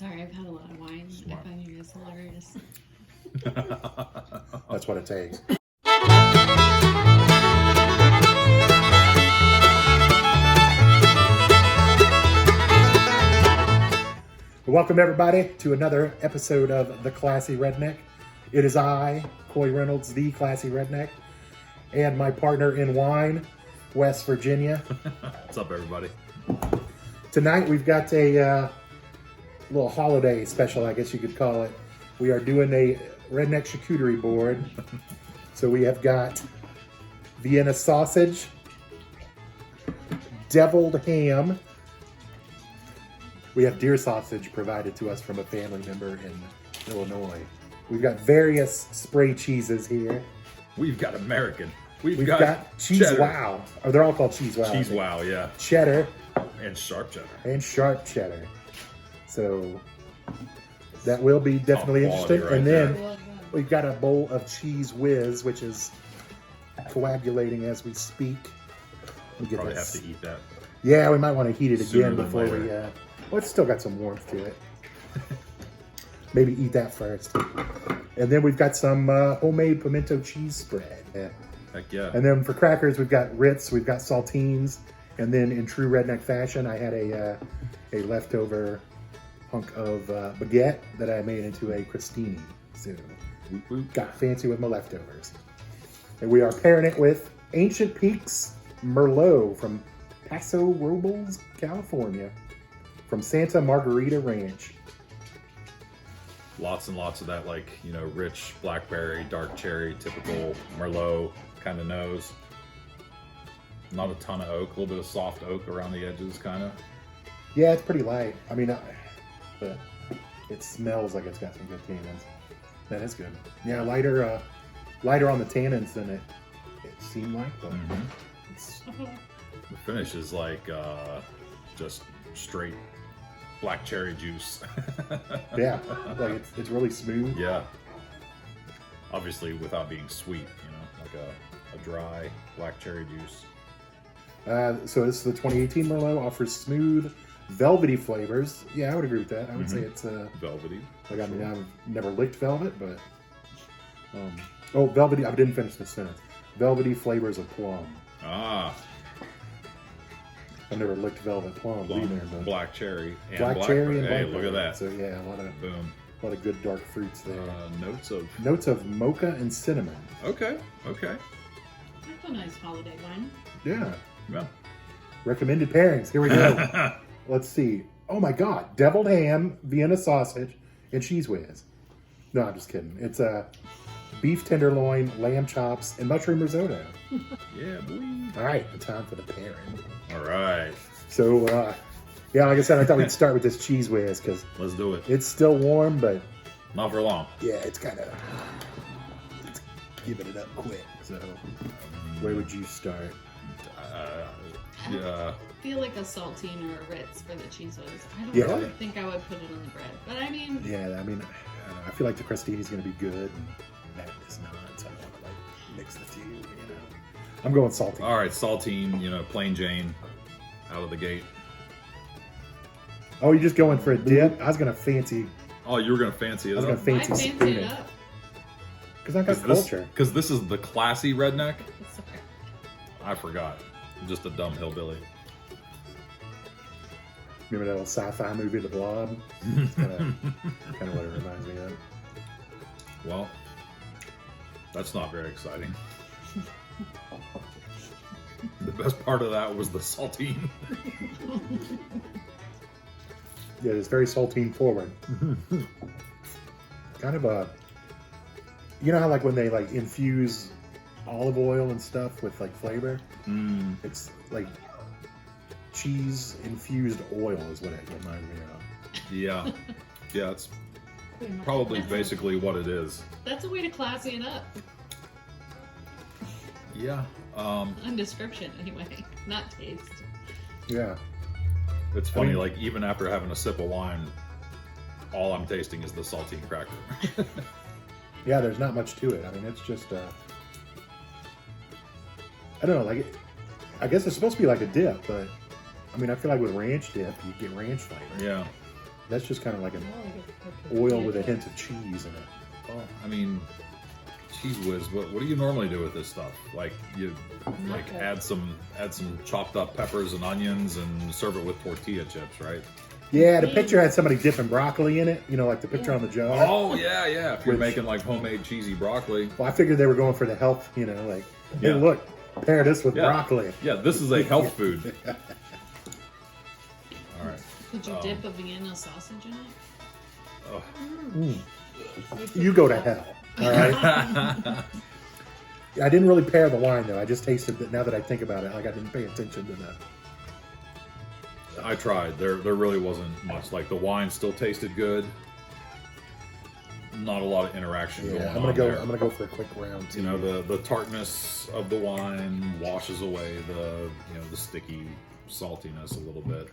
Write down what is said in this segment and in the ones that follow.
Sorry, I've had a lot of wine. Smart. I find you guys hilarious. That's what it takes. Welcome everybody to another episode of The Classy Redneck. It is I, Coy Reynolds, the Classy Redneck, and my partner in wine, West Virginia. What's up, everybody? Tonight we've got a little holiday special, I guess you could call it. We are doing a Redneck Charcuterie board. So we have got Vienna sausage, deviled ham. We have deer sausage provided to us from a family member in Illinois. We've got various spray cheeses here. We've got American. We've got cheese cheddar. wow. Oh, they're all called cheese wow. Cheese wow, yeah. Cheddar And sharp cheddar. and sharp cheddar. So that will be definitely quality interesting. right And there. then we've got a bowl of cheese whiz, which is coagulating as we speak. Let me get Probably this. have to eat that. Yeah, we might want to heat it Sooner again than before we. later. Well, it's still got some warmth to it. Maybe eat that first. And then we've got some homemade pimento cheese spread. Yeah. Heck yeah. And then for crackers, we've got Ritz, we've got saltines, and then in true redneck fashion, I had a leftover hunk of baguette that I made into a crostini. So Whoop, whoop. got fancy with my leftovers. And we are pairing it with Ancient Peaks Merlot from Paso Robles, California, from Santa Margarita Ranch. Lots and lots of that, like, you know, rich blackberry, dark cherry, typical Merlot kind of nose. Not a ton of oak, a little bit of soft oak around the edges, kind of. Yeah, it's pretty light. I mean, but it smells like it's got some good tannins. That is good. Yeah, lighter on the tannins than it seemed like, but it's The finish is like just straight black cherry juice. yeah, like it's really smooth. Yeah. Obviously without being sweet, you know, like a dry black cherry juice. So this is the 2018 Merlot, offers smooth, velvety flavors. Yeah, I would agree with that. I would say it's Velvety. like, I mean, I've never licked velvet, but oh, velvety. I didn't finish the sentence. Velvety flavors of plum. Ah, I've never licked velvet plums plum, either. But black cherry, and black cherry and Hey, blackberry. look at that. So yeah, Boom. a lot of good dark fruits there. Notes of. Notes of mocha and cinnamon. Okay. That's a nice holiday wine. Yeah. Yeah. Recommended pairings. Here we go. Let's see. Oh my God. Deviled ham, Vienna sausage, and cheese whiz. No, I'm just kidding. It's a beef tenderloin, lamb chops, and mushroom risotto. Yeah, boy. All right. Time for the pairing. All right. So, yeah, like I said, I thought we'd start with this cheese whiz because Let's do it. it's still warm, but Not for long. yeah, it's giving it up quick. So, where would you start? Yeah. I feel like a saltine or a Ritz for the cheese whiz. I don't Yeah. really think I would put it on the bread, but I mean, Yeah, I mean, I don't know. I feel like the crostini is going to be good, and that is not. So I don't want to like mix the two. You know, I'm going salty. All right, saltine, you know, plain Jane, out of the gate. Oh, you're just going for a dip? I was going to fancy. Oh, you were gonna fancy it I was up? gonna I fancy spoon it it up. because I got culture. Because this is the classy redneck. It's okay. I forgot. I'm just a dumb hillbilly. Remember that old sci-fi movie, The Blob? It's kind of what it reminds me of. Well, that's not very exciting. The best part of that was the saltine. Yeah, it's very saltine forward. Kind of a, you know how like when they like infuse olive oil and stuff with like flavor? It's like cheese infused oil is what it reminds me of. Yeah. Yeah, it's probably basically what it is. That's a way to classy it up. Yeah. On description, anyway, not taste. Yeah. It's funny, I mean- like even after having a sip of wine, all I'm tasting is the saltine cracker. Yeah, there's not much to it. I mean, it's just, I don't know, like, I guess it's supposed to be like a dip, but I mean, I feel like with ranch dip, you get ranch flavor. Yeah. That's just kind of like an Oh, I get the oil with a hint of cheese in it. Well, I mean, cheese whiz. What do you normally do with this stuff? Like you Nothing. add some chopped up peppers and onions and serve it with tortilla chips, right? Yeah, the picture had somebody dipping broccoli in it. You know, like the picture on the jar. Oh yeah, yeah. If you're Which- making like homemade cheesy broccoli. Well, I figured they were going for the health. You know, like, hey, Yeah. look, pair this with Yeah. broccoli. Yeah, this is a health food. All right. Could you dip a Vienna sausage in it? Oh. You go to hell. All right. I didn't really pair the wine though. I just tasted it. Now that I think about it, like I didn't pay attention to that. I tried. There really wasn't much. Like the wine still tasted good. Not a lot of interaction going Yeah, on I'm gonna go. there. I'm gonna go for a quick round. You know, the tartness of the wine washes away the the sticky saltiness a little bit.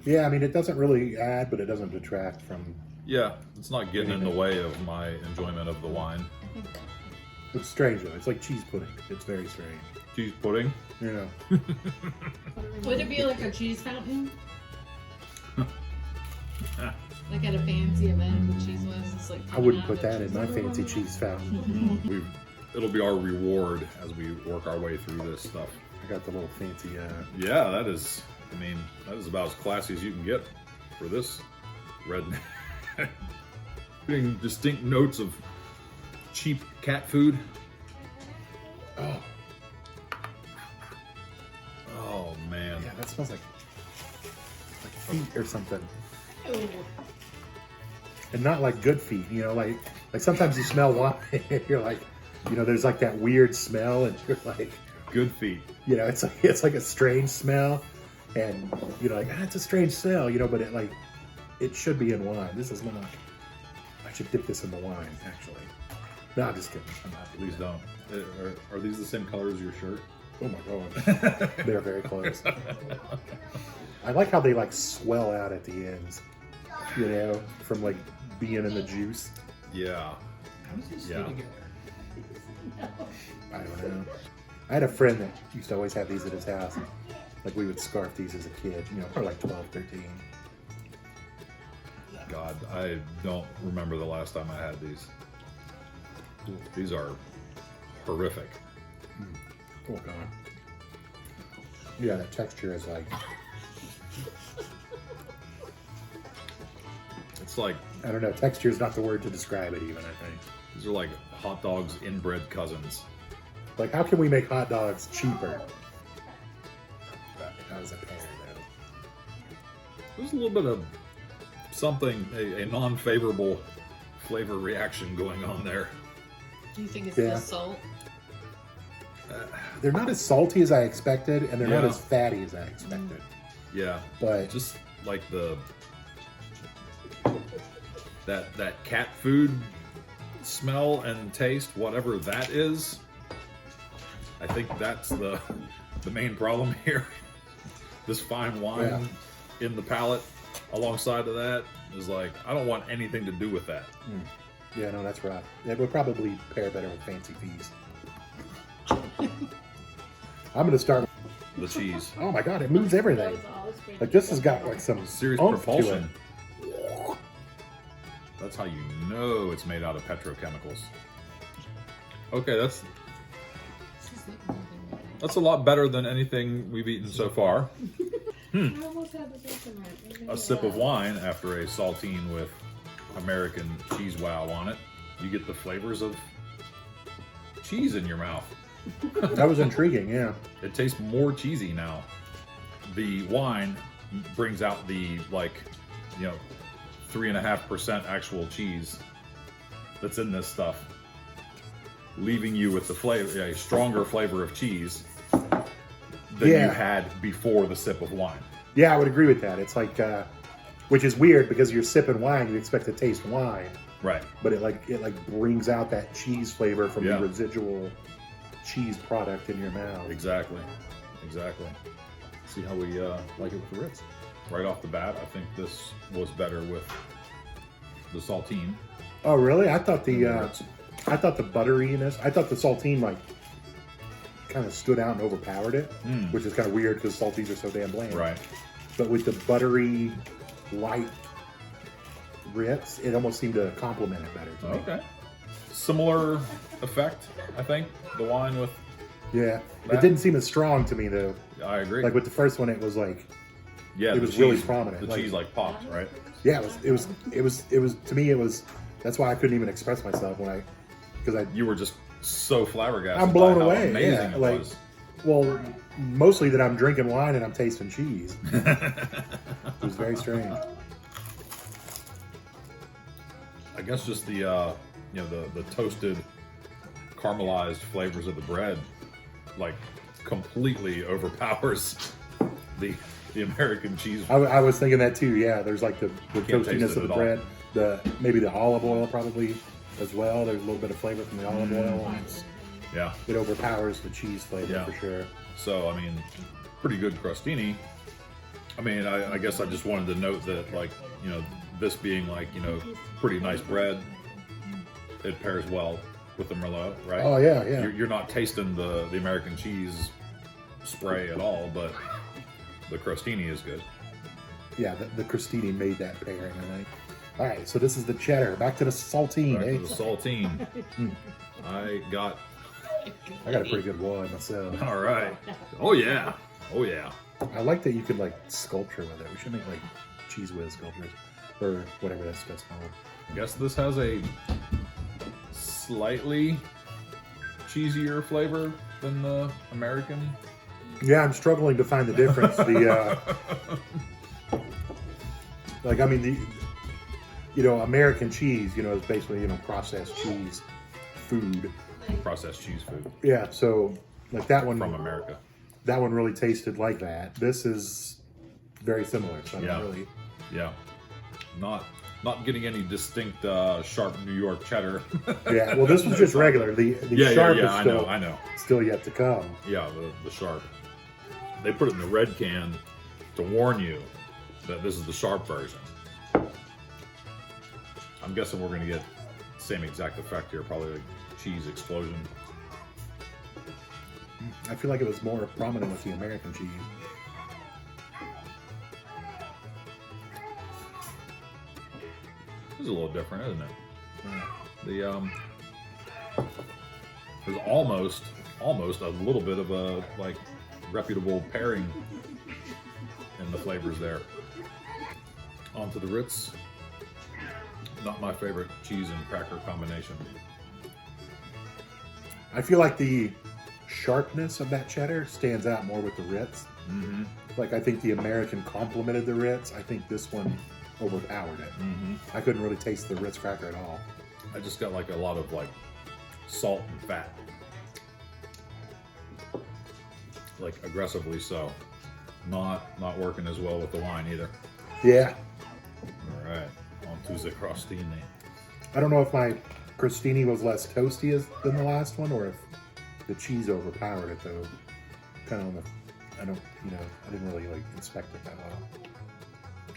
Yeah, I mean, it doesn't really add, but it doesn't detract from. Yeah, it's not getting in the way of my enjoyment of the wine. It's strange though. It's like cheese pudding. It's very strange. Cheese pudding. You know. Would it be like a cheese fountain? Like at a fancy event with cheese whiz? It's like I wouldn't coming put out that of in my cheese fancy whiz. cheese fountain. It'll be our reward as we work our way through this stuff. I got the little fancy. Yeah, that is. I mean, that is about as classy as you can get for this redneck. Getting distinct notes of cheap cat food. Oh, Oh man. yeah, that smells like feet or something, Ooh. and not like good feet. You know, like sometimes you smell wine, and you're like, you know, there's like that weird smell, and you're like, Good feet. you know, it's like a strange smell, and you're like, it's a strange smell, you know, but it should be in wine. This is not. I should dip this in the wine, actually. No, I'm just kidding. I'm not. Please don't. Are these the same color as your shirt? Oh my god, they're very close. I like how they like swell out at the ends, you know, from like being in the juice. Yeah. How does this Yeah. stay together? I don't know. I had a friend that used to always have these at his house. Like we would scarf these as a kid, you know, probably like 12, 13. God, I don't remember the last time I had these. These are horrific. Oh god. Yeah, that texture is like, It's like I don't know, texture is not the word to describe it even, I think. these are like hot dogs' inbred cousins. Like, how can we make hot dogs cheaper? That was a pair, though. There's a little bit of something, a non-favorable flavor reaction going on there. Do you think it's Yeah. the salt? They're not as salty as I expected, and they're not Yeah. as fatty as I expected. Yeah, But just like that cat food smell and taste, whatever that is. I think that's the main problem here. This fine wine in the palate alongside of that is like, I don't want anything to do with that. yeah, no, that's rough. It would probably pair better with fancy fees. I'm gonna start. The cheese. Oh my god, it moves everything. Like this has got like some Serious oomph propulsion. to it. That's how you know it's made out of petrochemicals. Okay, that's a lot better than anything we've eaten so far. I almost had this open right. A sip of wine after a saltine with American cheese wow on it. You get the flavors of cheese in your mouth. That was intriguing, yeah. It tastes more cheesy now. The wine brings out the 3.5% actual cheese that's in this stuff, leaving you with the flavor, a stronger flavor of cheese than you had before the sip of wine. Yeah, I would agree with that. It's like, which is weird because you're sipping wine, you expect to taste wine, Right. but it brings out that cheese flavor from Yeah. the residual cheese product in your mouth. Exactly. See how we like it with the Ritz. Right off the bat, I think this was better with the saltine. Oh, really? I thought than the Ritz. butteriness. I thought the saltine kind of stood out and overpowered it, which is kind of weird because salties are so damn bland. Right. But with the buttery, light Ritz, it almost seemed to complement it better to me. Okay. Similar effect, I think. The wine with. Yeah, That- it didn't seem as strong to me though. I agree. Like with the first one, it was like, yeah, it the was really cheese- prominent, The like- cheese like pops, right? yeah, it was to me it was. That's why I couldn't even express myself because You were just so flabbergasted. I'm blown by how away. Amazing Yeah, it like- was. well, mostly that I'm drinking wine and I'm tasting cheese. It was very strange. I guess just the the toasted, caramelized flavors of the bread, like completely overpowers the American cheese. I was thinking that too. Yeah, there's like the Can't taste toastiness it of at the all. bread, maybe the olive oil probably as well. There's a little bit of flavor from the olive oil, and Yeah. it overpowers the cheese flavor Yeah. for sure. So I mean, pretty good crostini. I mean, I guess I just wanted to note that, like, this being like, pretty nice bread, it pairs well with the Merlot, right? Oh yeah, yeah. You're not tasting the American cheese spray at all, but the crostini is good. Yeah, the crostini made that pairing, I think. All right, so this is the cheddar. Back to the saltine. Back Eh? to the saltine. I got I got a pretty good one myself. all right. Oh yeah. Oh yeah. I like that you could like sculpture with it. We should make like cheese whiz sculptures or whatever that stuff's called. I guess this has a slightly cheesier flavor than the American. Yeah, I'm struggling to find the difference. Like I mean American cheese, is basically processed cheese food. Processed cheese food Yeah, so like that one from America. that one really tasted like that. This is very similar. So I Yeah. don't really. Yeah. Not getting any distinct sharp New York cheddar. Yeah, well, this was just regular. The sharp is I still, know. still yet to come. Yeah, the sharp. They put it in the red can to warn you that this is the sharp version. I'm guessing we're going to get the same exact effect here, probably like cheese explosion. I feel like it was more prominent with the American cheese. This is a little different, isn't it? There's almost a little bit of a like reputable pairing in the flavors there. Onto the Ritz. Not my favorite cheese and cracker combination. I feel like the sharpness of that cheddar stands out more with the Ritz. Mm-hmm. Like I think the American complemented the Ritz. I think this one overpowered it. Mm-hmm. I couldn't really taste the Ritz cracker at all. I just got like a lot of like salt and fat. Like aggressively so. Not working as well with the wine either. Yeah. All right, on to the crostini. I don't know if my crostini was less toasty than the last one, or if the cheese overpowered it though. Kind of on the, I didn't really like inspect it that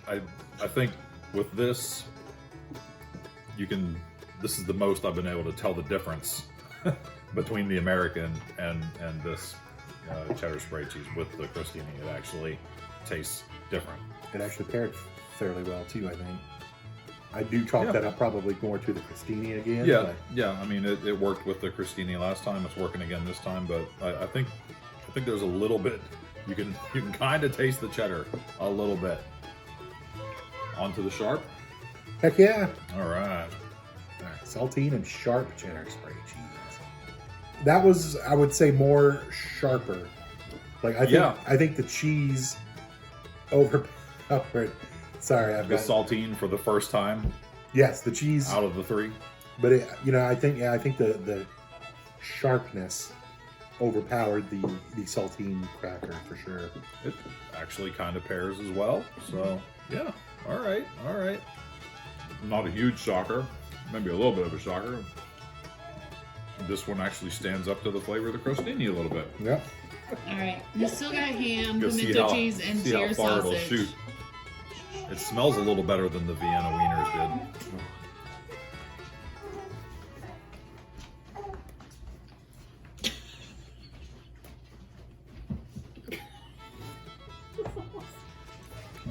well. I think with this, this is the most I've been able to tell the difference between the American and this cheddar spray cheese with the crostini. It actually tastes different. It actually paired fairly well too, I think. I do chalk that up probably more to the crostini again. Yeah, but yeah. I mean, it worked with the crostini last time. It's working again this time, but I think there's a little bit. You can kind of taste the cheddar a little bit. Onto the sharp. heck yeah. All right. All right, saltine and sharp cheddar spray cheese. That was, I would say, more sharper. Like I think the cheese overpowered. Sorry, I've The got saltine for the first time yes, the cheese. out of the three. But I think the sharpness overpowered the saltine cracker for sure. It actually kind of pairs as well. So yeah. All right. Not a huge shocker. Maybe a little bit of a shocker. This one actually stands up to the flavor of the crostini a little bit. Yep. All right, you still got ham, Go pimento cheese, and see how deer far it'll sausage. shoot. It smells a little better than the Vienna wieners did.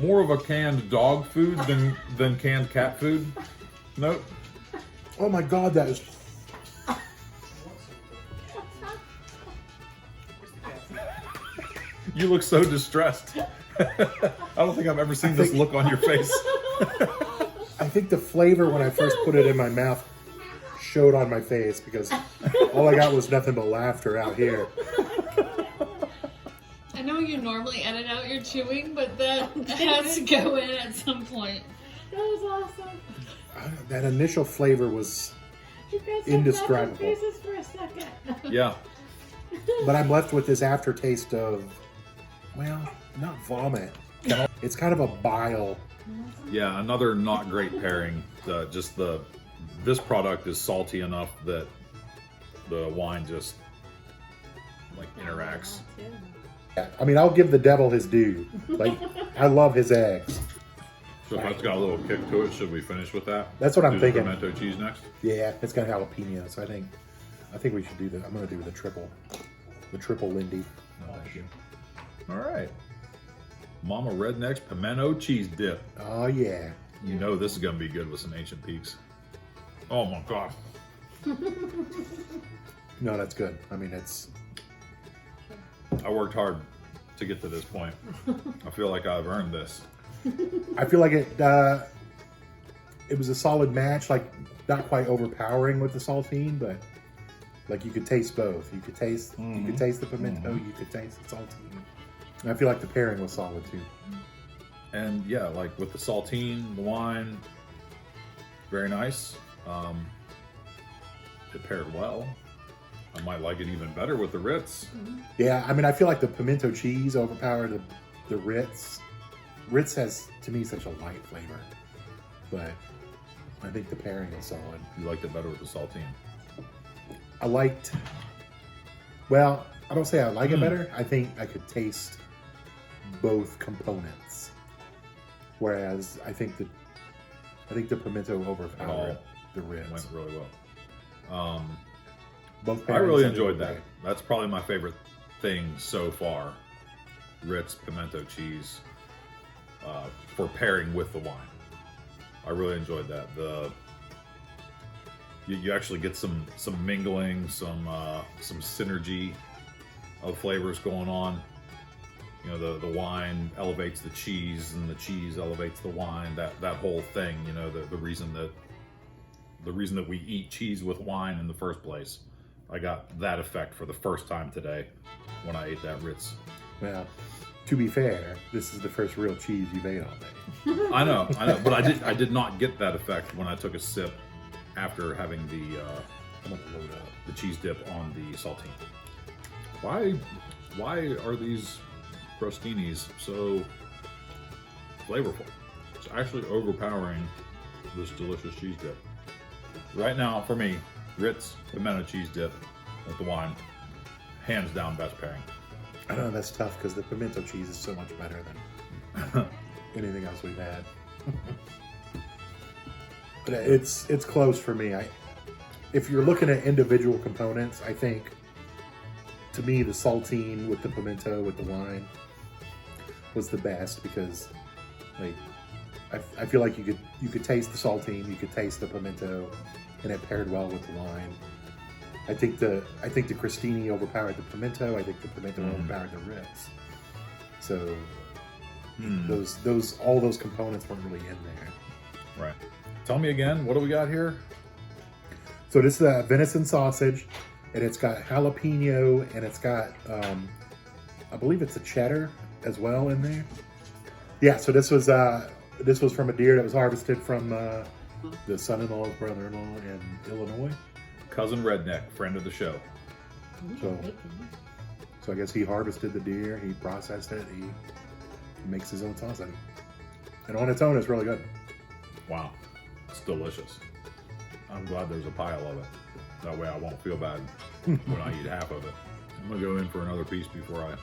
more of a canned dog food than canned cat food. Nope. Oh my God, that is. You look so distressed. I don't think I've ever seen this look on your face. I think the flavor when I first put it in my mouth showed on my face because all I got was nothing but laughter out here. I know you normally edit out your chewing, but that has to go in at some point. That was awesome. That initial flavor was You guys indescribable. faces for a second. Yeah. But I'm left with this aftertaste of, well, not vomit. It's kind of a bile. Yeah, another not great pairing. This product is salty enough that the wine just like interacts. I mean, I'll give the devil his due. Like, I love his eggs. So if that's got a little kick to it, should we finish with that? That's what I'm Do the thinking. Pimento cheese next. Yeah, it's got jalapeno, so I think we should do the. I'm gonna do the triple Lindy. Oh, thank you. All right. Mama Redneck's Pimento cheese dip. Oh yeah. You know this is gonna be good with some Ancient Peaks. Oh my God. No, that's good. I mean, it's. I worked hard to get to this point. I feel like I've earned this. I feel like it was a solid match. Like, not quite overpowering with the saltine, but like you could taste both. You could taste the pimento. You could taste the saltine. And I feel like the pairing was solid too. And yeah, like with the saltine, the wine, very nice. It paired well. I might like it even better with the Ritz. Yeah, I mean, I feel like the pimento cheese overpowered the Ritz. Ritz has, to me, such a light flavor, but I think the pairing is solid. You liked it better with the saltine. Well, I don't say I like it better. I think I could taste both components. Whereas I think the pimento overpowered the Ritz. Went really well. Both I pairings really ended enjoyed great. that. That's probably my favorite thing so far. Ritz pimento cheese for pairing with the wine. I really enjoyed that. You actually get some mingling, some synergy of flavors going on. You know, the wine elevates the cheese, and the cheese elevates the wine. That whole thing. You know, the reason that we eat cheese with wine in the first place. I got that effect for the first time today when I ate that Ritz. Well, to be fair, this is the first real cheese you've ate all day. I know, but I did not get that effect when I took a sip after having I'm gonna load up. the cheese dip on the saltine. Why are these crostinis so flavorful? It's actually overpowering this delicious cheese dip. Right now, for me, Ritz pimento cheese dip with the wine, hands down best pairing. I know that's tough because the pimento cheese is so much better than anything else we've had. But it's close for me. If you're looking at individual components, I think to me the saltine with the pimento with the wine was the best because like I feel like you could taste the saltine, you could taste the pimento, and it paired well with the wine. I think the crostini overpowered the pimento. I think the pimento overpowered the Ritz. So all those components weren't really in there. Right. Tell me again, what do we got here? So this is a venison sausage, and it's got jalapeno, and it's got I believe it's a cheddar as well in there. Yeah. So this was from a deer that was harvested from the son-in-law's brother-in-law in Illinois. Cousin Redneck, friend of the show. So I guess he harvested the deer, he processed it, he makes his own sausage. And on its own, it's really good. Wow, it's delicious. I'm glad there's a pile of it. That way I won't feel bad when I eat half of it. I'm gonna go in for another piece before I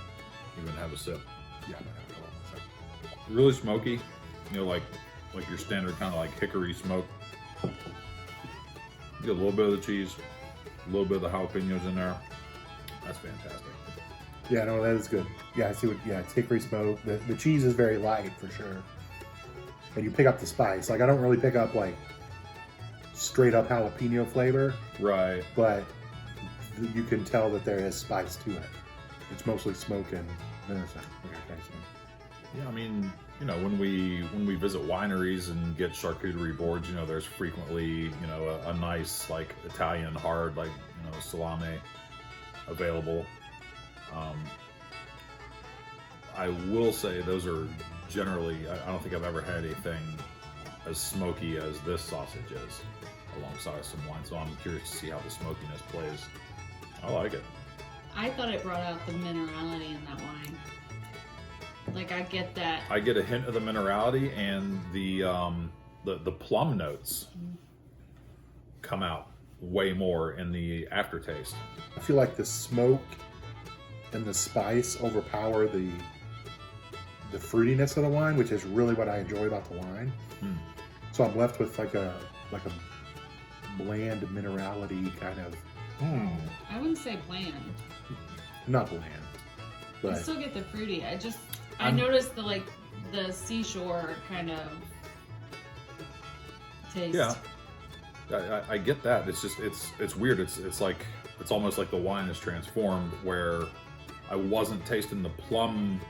even have a sip. Yeah, I'm gonna have to go on this. Really smoky, you know, like your standard kind of like hickory smoke. You get a little bit of the cheese, a little bit of the jalapenos in there. That's fantastic. Yeah, no, that is good. Yeah, I see what. Yeah, it's hickory smoke. The cheese is very light for sure. and you pick up the spice. Like I don't really pick up like straight up jalapeno flavor, Right. but you can tell that there is spice to it. It's mostly smoke and venison. Yeah, I mean, you know, when we visit wineries and get charcuterie boards, you know, there's frequently, you know, a nice like Italian hard, like, you know, salami available. I will say those are generally, I don't think I've ever had anything as smoky as this sausage is alongside some wine. So I'm curious to see how the smokiness plays. I like it. I thought it brought out the minerality in that wine. Like I get that. I get a hint of the minerality, and the plum notes come out way more in the aftertaste. I feel like the smoke and the spice overpower the fruitiness of the wine, which is really what I enjoy about the wine. So I'm left with like a bland minerality kind of. I wouldn't say bland. Not bland, You but still get the fruity. I noticed the seashore kind of taste. Yeah, I get that. It's just it's weird. It's like it's almost like the wine is transformed, where I wasn't tasting the plum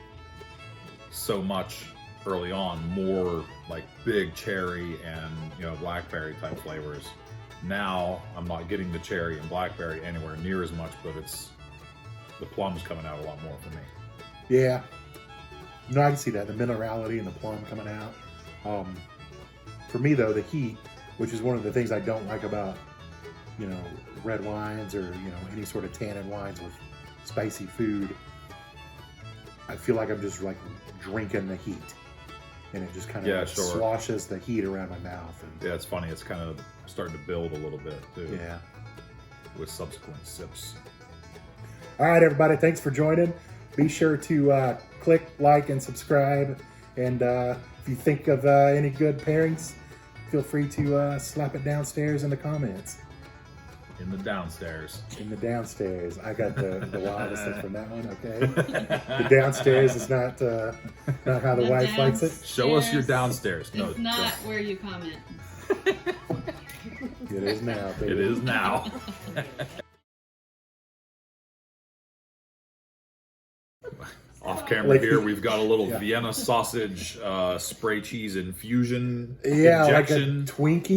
so much early on, more like big cherry and, you know, blackberry type flavors. Now I'm not getting the cherry and blackberry anywhere near as much, but the plum's coming out a lot more for me. yeah. No, I can see that, the minerality and the plum coming out. For me though, the heat, which is one of the things I don't like about, you know, red wines or, you know, any sort of tannin wines with spicy food. I feel like I'm just like drinking the heat, and it just kind of sloshes the heat around my mouth. And, Yeah, it's funny. It's kind of starting to build a little bit too. yeah. With subsequent sips. All right, everybody. Thanks for joining. Be sure to click, like, and subscribe. And if you think of any good pairings, feel free to slap it downstairs in the comments. In the downstairs. In the downstairs. I got the wildest stuff from that one, okay? The downstairs is not how the wife likes it. Show us your downstairs. No, It's not where you comment. It is now, baby. it is now. Off camera Like- here, we've got a little Yeah. Vienna sausage spray cheese infusion Yeah, injection. like a Twinkie.